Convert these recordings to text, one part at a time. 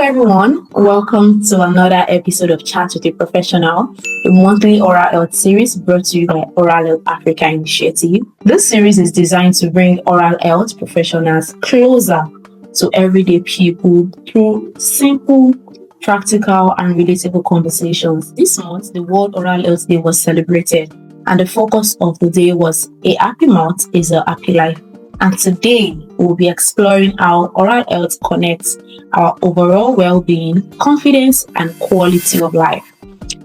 everyone, welcome to another episode of Chat with a Professional, a monthly oral health series brought to you by Oral Health Africa Initiative. This series is designed to bring oral health professionals closer to everyday people through simple, practical, and relatable conversations. This month, the World Oral Health Day was celebrated, and the focus of the day was A Happy Mouth is a Happy Life. And today, we'll be exploring how oral health connects our overall well-being, confidence, and quality of life.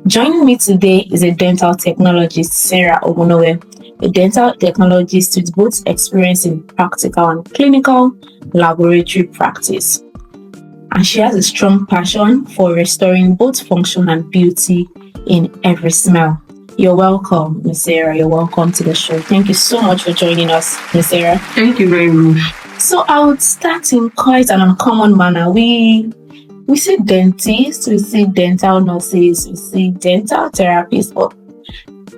Joining me today is a dental technologist, Sarah Ogunowe, a dental technologist with both experience in practical and clinical laboratory practice. And she has a strong passion for restoring both function and beauty in every smell. You're welcome, Ms. Sarah. You're welcome to the show. Thank you so much for joining us, Ms. Sarah. Thank you very much. So I would start in quite an uncommon manner. We see dentists, we see dental nurses, we see dental therapists, but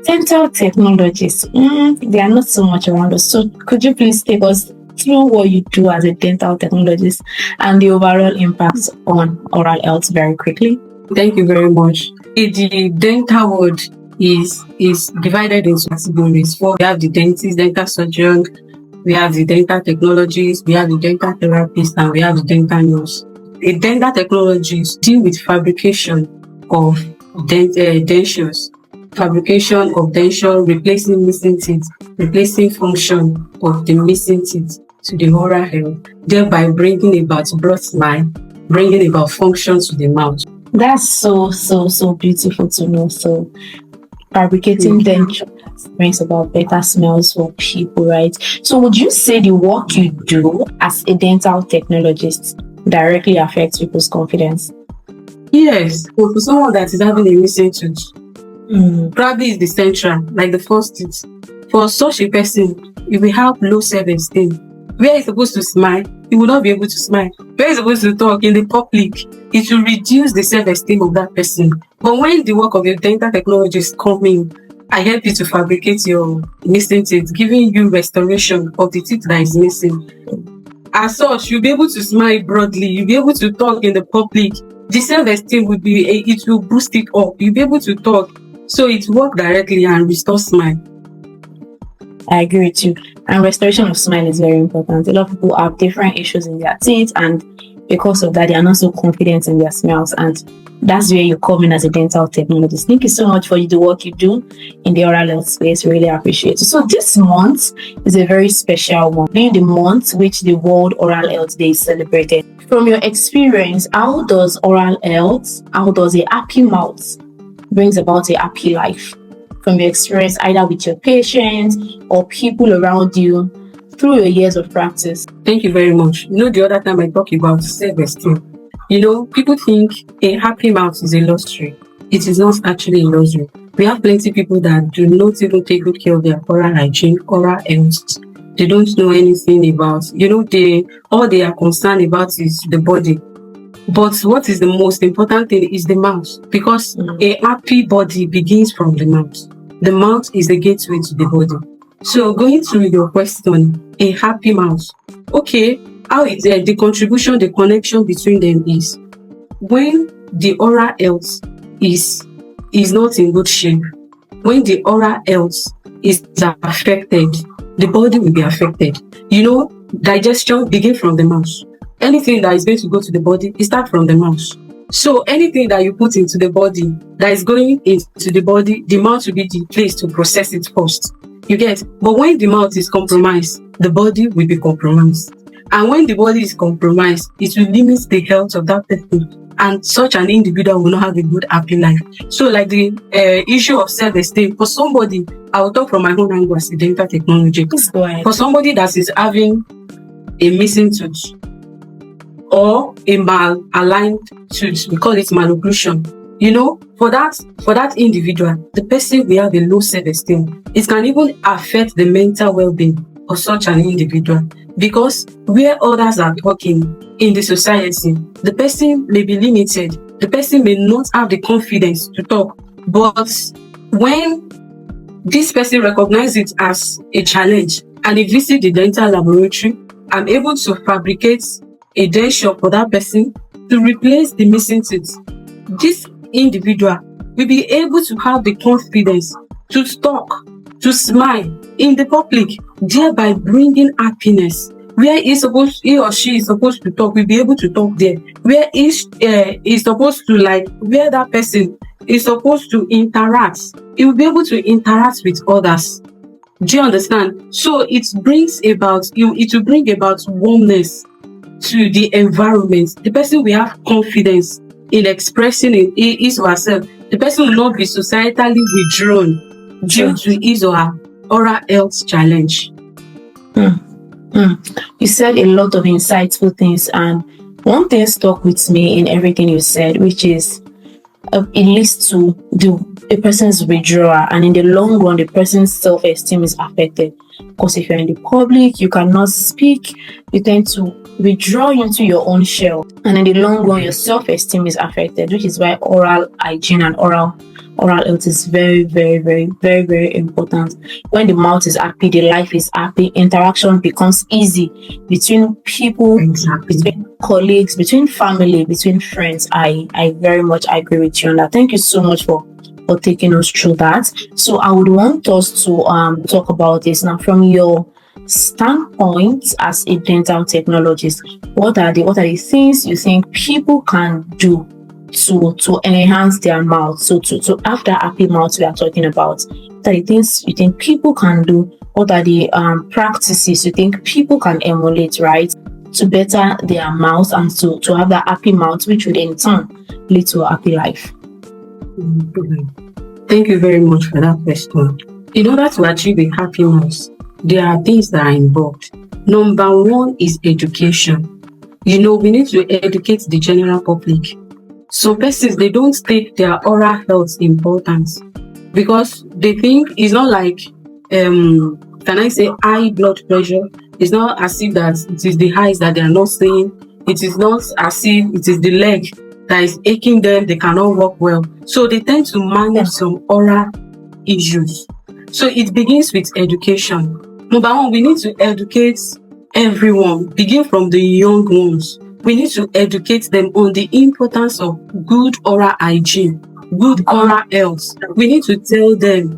dental technologists, they are not so much around us. So could you please take us through what you do as a dental technologist and the overall impact on oral health very quickly? Thank you very much. The dental world is divided into categories. We have the dentist, dental surgeon, we have the dental technologist, we have the dental therapist, and we have the dental nurse. The dental technologists deal with fabrication of dentures, replacing missing teeth, replacing function of the missing teeth to the oral health, thereby bringing about broad smile, bringing about function to the mouth. That's so beautiful to know. So fabricating denture brings about better smells for people, right? So would you say the work you do as a dental technologist directly affects people's confidence? Yes. For someone that is having a missing tooth, probably is the central, like the first tooth. For such a person, if we have low self-esteem, where he's supposed to smile, he will not be able to smile. Where he's supposed to talk in the public, it will reduce the self-esteem of that person. But when the work of your dental technologist come in, I help you to fabricate your missing teeth, giving you restoration of the teeth that is missing. As such, you'll be able to smile broadly, you'll be able to talk in the public. The self-esteem it will boost it up. You'll be able to talk. So it works directly and restore smile. I agree with you. And restoration of smile is very important. A lot of people have different issues in their teeth, and because of that, they are not so confident in their smells. And that's where you come in as a dental technologist. Thank you so much for the work you do in the oral health space. Really appreciate it. So this month is a very special one, being the month which the World Oral Health Day is celebrated. From your experience, how does oral health, how does a happy mouth brings about a happy life? From your experience, either with your patients or people around you through your years of practice. Thank you very much. The other time I talked about self-esteem. People think a happy mouth is a luxury. It is not actually a luxury. We have plenty of people that do not even take good care of their oral hygiene, oral health. They don't know anything about, all they are concerned about is the body. But what is the most important thing is the mouth, because a happy body begins from the mouth. The mouth is the gateway to the body. So going to your question, a happy mouth. Okay, how is the contribution, the connection between them is when the oral health is not in good shape, when the oral health is affected, the body will be affected. Digestion begins from the mouth. Anything that is going to go to the body, it starts from the mouth. So anything that you put into the body that is going into the body, the mouth will be the place to process it first. You get? But when the mouth is compromised, the body will be compromised. And when the body is compromised, it will limit the health of that person. And such an individual will not have a good, happy life. So like the issue of self-esteem, for somebody, I will talk from my own angle as a dental technologist. For somebody that is having a missing tooth, or a mal-aligned tooth, we call it malocclusion. For that individual, the person will have a low self-esteem. It can even affect the mental well-being of such an individual, because where others are talking in the society, the person may be limited. The person may not have the confidence to talk. But when this person recognizes it as a challenge and they visit the dental laboratory, I'm able to fabricate a denture for that person, to replace the missing teeth, this individual will be able to have the confidence to talk, to smile in the public, thereby bringing happiness. Where he or she is supposed to talk, will be able to talk there. Where is supposed to, like, where that person is supposed to interact, he will be able to interact with others. Do you understand? So it will bring about warmness to the environment. The person will have confidence in expressing his or herself. The person will not be societally withdrawn due to his or her oral health challenge. You said a lot of insightful things, and one thing stuck with me in everything you said, which is it leads to a person's withdrawal, and in the long run, the person's self-esteem is affected. Because if you're in the public, you cannot speak, you tend to withdraw into your own shell, and in the long run, your self-esteem is affected, which is why oral hygiene and oral health is very, very, very, very, very important. When the mouth is happy, the life is happy, interaction becomes easy between people, between colleagues, between family, between friends. I very much agree with you on that. Thank you so much for taking us through that. So I would want us to talk about this now from your standpoint as a dental technologist. What are the things you think people can do to enhance their mouth, so to have that happy mouth we are talking about? What are the things you think people can do? What are the practices you think people can emulate, right, to better their mouth and to have that happy mouth, which would in turn lead to a happy life? Thank you very much for that question. In order to achieve a happy mouth, there are things that are involved. Number one is education. We need to educate the general public. Some persons, they don't take their oral health importance because they think it's not like, can I say, high blood pressure. It's not as if that it is the eyes that they are not seeing. It is not as if it is the leg that is aching them, they cannot walk well. So they tend to manage some oral issues. So it begins with education. Number one, we need to educate everyone, begin from the young ones. We need to educate them on the importance of good oral hygiene, good oral health. We need to tell them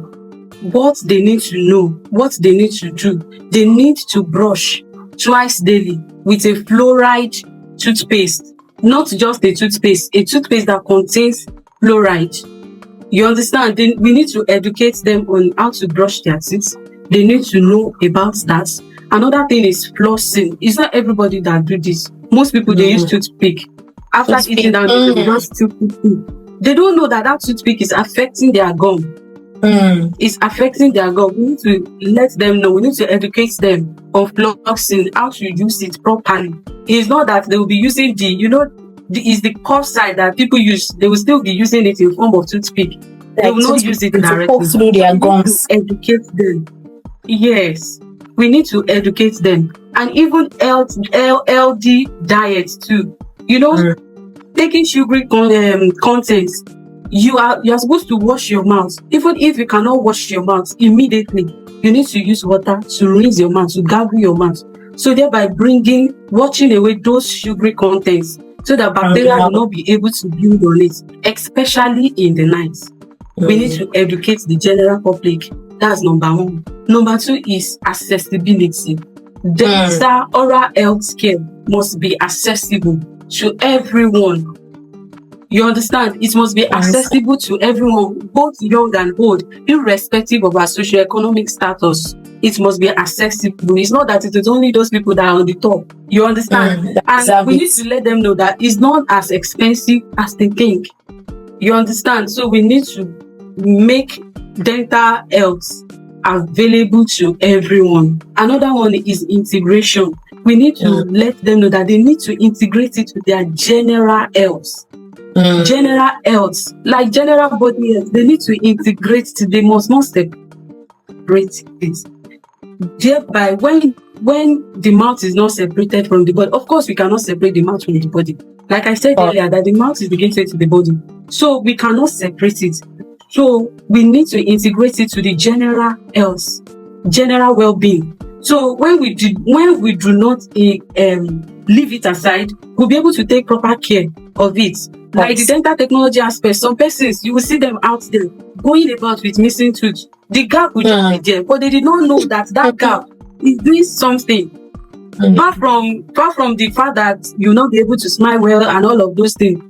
what they need to know, what they need to do. They need to brush twice daily with a fluoride toothpaste. Not just a toothpaste that contains fluoride. You understand? We need to educate them on how to brush their teeth. They need to know about that. Another thing is flossing. It's not everybody that do this. Most people, they use toothpick. After eating that, they don't know that toothpick is affecting their gum. It's affecting their gum. We need to let them know. We need to educate them on flossing, how to use it properly. It's not that they will be using is the curve side that people use. They will still be using it in form of toothpick. They will not use it directly. Through their gums. Educate them. Yes, we need to educate them, and even healthy diet too. Taking sugary contents. You are supposed to wash your mouth. Even if you cannot wash your mouth immediately, you need to use water to rinse your mouth, to gargle your mouth. So thereby washing away those sugary contents, so that bacteria will not be able to build on it, especially in the night. We need to educate the general public. That's number one. Number two is accessibility. Dental oral health care must be accessible to everyone. You understand? It must be accessible to everyone, both young and old, irrespective of our socioeconomic status. It must be accessible. It's not that it is only those people that are on the top. You understand? And we need to let them know that it's not as expensive as they think. You understand? So we need to make dental health available to everyone. Another one is integration. We need to let them know that they need to integrate it to their general health. General health, like general body health, they need to integrate it. They must not separate it. Thereby, when the mouth is not separated from the body, of course we cannot separate the mouth from the body. Like I said earlier, that the mouth is the gateway to the body, so we cannot separate it. So we need to integrate it to the general health, general well-being. So when we do not leave it aside, we'll be able to take proper care of it. Like the dental technology aspect, some persons, you will see them out there going about with missing tooth. The gap will just be there, but they did not know that gap is doing something. Apart from the fact that you'll not be able to smile well and all of those things,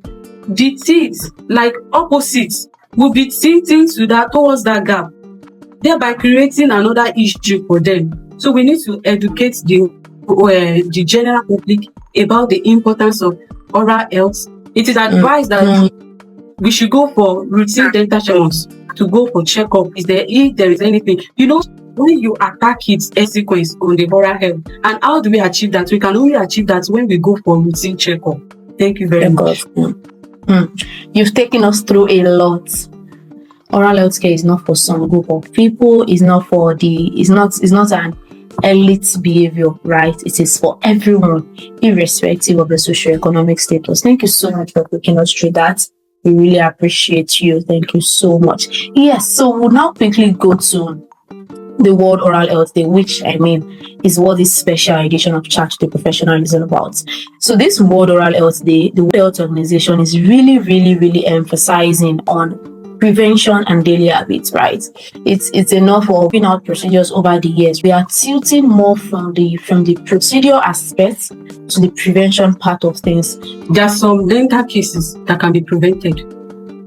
the teeth, like opposites, will be tilting to that towards that gap, thereby creating another issue for them. So we need to educate the general public about the importance of oral health. It is advised that we should go for routine dental checkups, to go for checkup. If there is anything, when you attack its sequence on the oral health. And how do we achieve that? We can only achieve that when we go for routine checkup. Thank you very much. You've taken us through a lot. Oral health care is not for some group of people. It's not an elite behavior, right? It is for everyone, irrespective of the socioeconomic status. Thank you so much for taking us through that. We really appreciate you. Thank you so much. Yes, so we'll now quickly go to the World Oral Health Day, which is what this special edition of Chat to the Professional is all about. So this World Oral Health Day, the World Health Organization is really, really, really emphasizing on prevention and daily habits, right? It's enough of putting out procedures over the years. We are tilting more from the procedure aspect to the prevention part of things. There are some dental cases that can be prevented.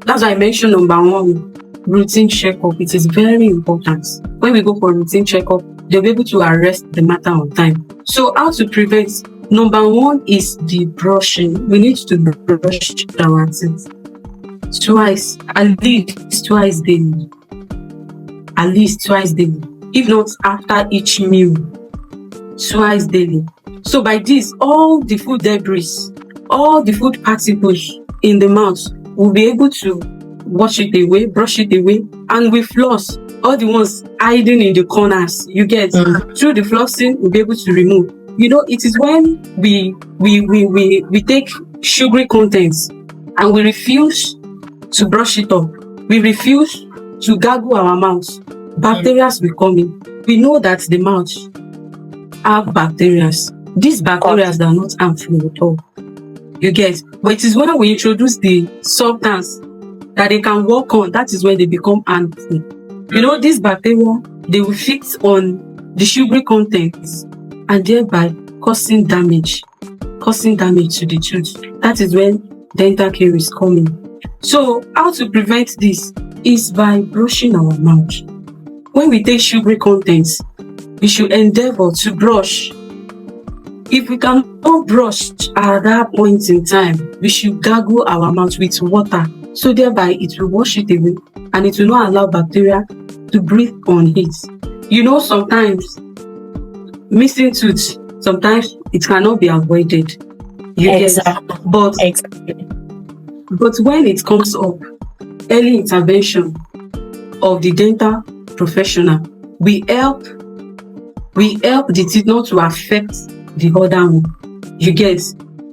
That's why I mentioned number one, routine checkup. It is very important. When we go for routine checkup, they'll be able to arrest the matter on time. So how to prevent? Number one is the brushing. We need to brush our teeth twice, at least twice daily. At least twice daily. If not after each meal, twice daily. So by this, all the food debris, all the food particles in the mouth will be able to wash it away, brush it away, and we floss all the ones hiding in the corners. You get through the flossing, we'll be able to remove. It is when we take sugary contents and we refuse to brush it up. We refuse to gargle our mouth. Bacteria will come in. We know that the mouth have bacteria. These bacteria are not harmful at all. You get, but it is when we introduce the substance that they can work on, that is when they become harmful. These bacteria, they will fix on the sugary contents and thereby causing damage to the tooth. That is when dental care is coming. So how to prevent this is by brushing our mouth. When we take sugary contents, we should endeavor to brush. If we cannot brush at that point in time, we should gargle our mouth with water. So thereby it will wash it away and it will not allow bacteria to breathe on it. Sometimes missing tooth, sometimes it cannot be avoided. But when it comes up, early intervention of the dental professional, we help the teeth not to affect the other one. You get,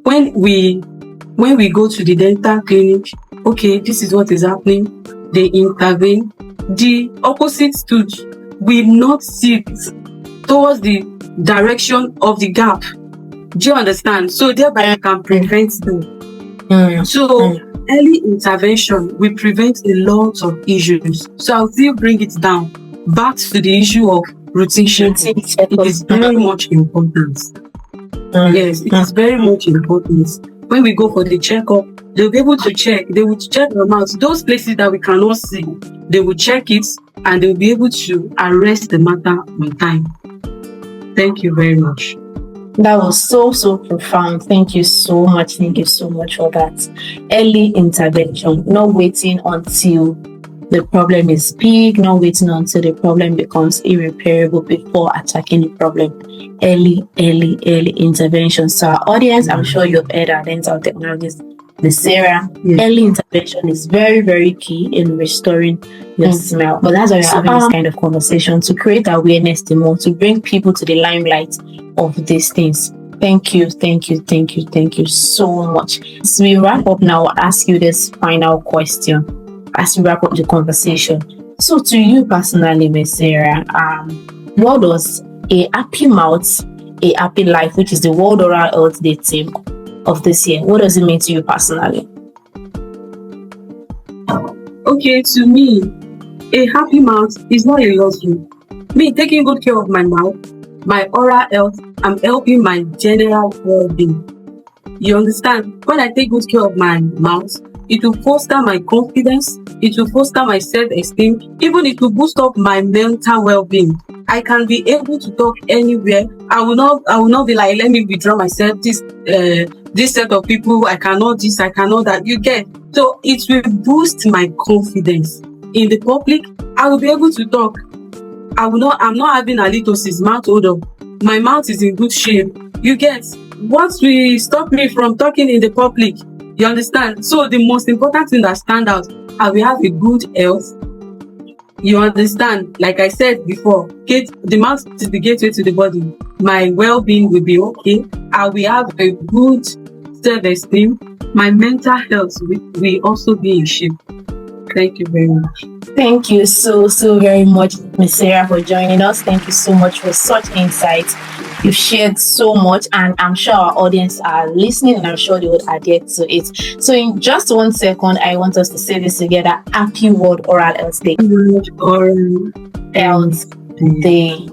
when we go to the dental clinic, okay, this is what is happening, they intervene. The opposite tooth will not sit towards the direction of the gap. Do you understand? So thereby you can prevent them. So early intervention will prevent a lot of issues. So I'll still bring it down back to the issue of routine checkup. It is very much important. Yes, it is very much important. When we go for the checkup, they'll be able to check. They will check the mouth. Those places that we cannot see, they will check it and they'll be able to arrest the matter on time. Thank you very much. That was so profound. Thank you so much. Thank you so much for that. Early intervention, not waiting until the problem is big, not waiting until the problem becomes irreparable before attacking the problem. Early intervention. So our audience, I'm sure you've heard our dental technologist, Miss Sarah. Early intervention is very, very key in restoring your smell. But that's why we're having this kind of conversation, to create awareness the more, to bring people to the limelight of these things. Thank you so much. As we wrap up now, I'll ask you this final question as we wrap up the conversation. So to you personally, Miss Sarah, what does a happy mouth a happy life, which is the World Oral Health Day theme of this year? What does it mean to you personally? Okay, to me, a happy mouth is not a luxury. Me taking good care of my mouth, my oral health, I'm helping my general well-being. You understand? When I take good care of my mouth, it will foster my confidence, it will foster my self-esteem, even it will boost up my mental well-being. I can be able to talk anywhere. I will not be like, let me withdraw myself. This set of people, I cannot this, I cannot that. You get? So it will boost my confidence in the public. I will be able to talk. I'm not having halitosis, mouth odor. My mouth is in good shape. You get? What will stop me from talking in the public? You understand? So the most important thing that stand out, I will have a good health. You understand? Like I said before, the mouth is the gateway to the body. My well-being will be okay. I will have a good self-esteem. My mental health will also be in shape. Thank you very much. Thank you so very much, Ms. Sarah, for joining us. Thank you so much for such insights. You've shared so much, and I'm sure our audience are listening, and I'm sure they would adhere to it. So in just 1 second, I want us to say this together. Happy World Oral Health Day. World Oral Health Day.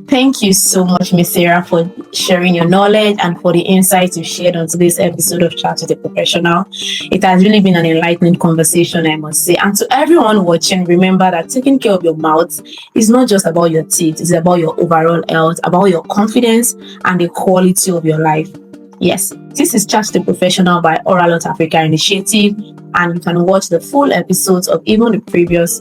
Thank you so much, Ms. Sarah, for sharing your knowledge and for the insights you shared on today's episode of Chat with a Professional. It has really been an enlightening conversation, I must say. And to everyone watching, remember that taking care of your mouth is not just about your teeth, it's about your overall health, about your confidence and the quality of your life. Yes, this is Chat with a Professional by Oral Health Africa Initiative, and you can watch the full episodes of even the previous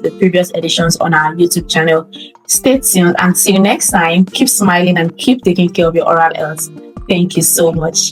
editions on our YouTube channel. Stay tuned. Until next time, keep smiling and keep taking care of your oral health. Thank you so much.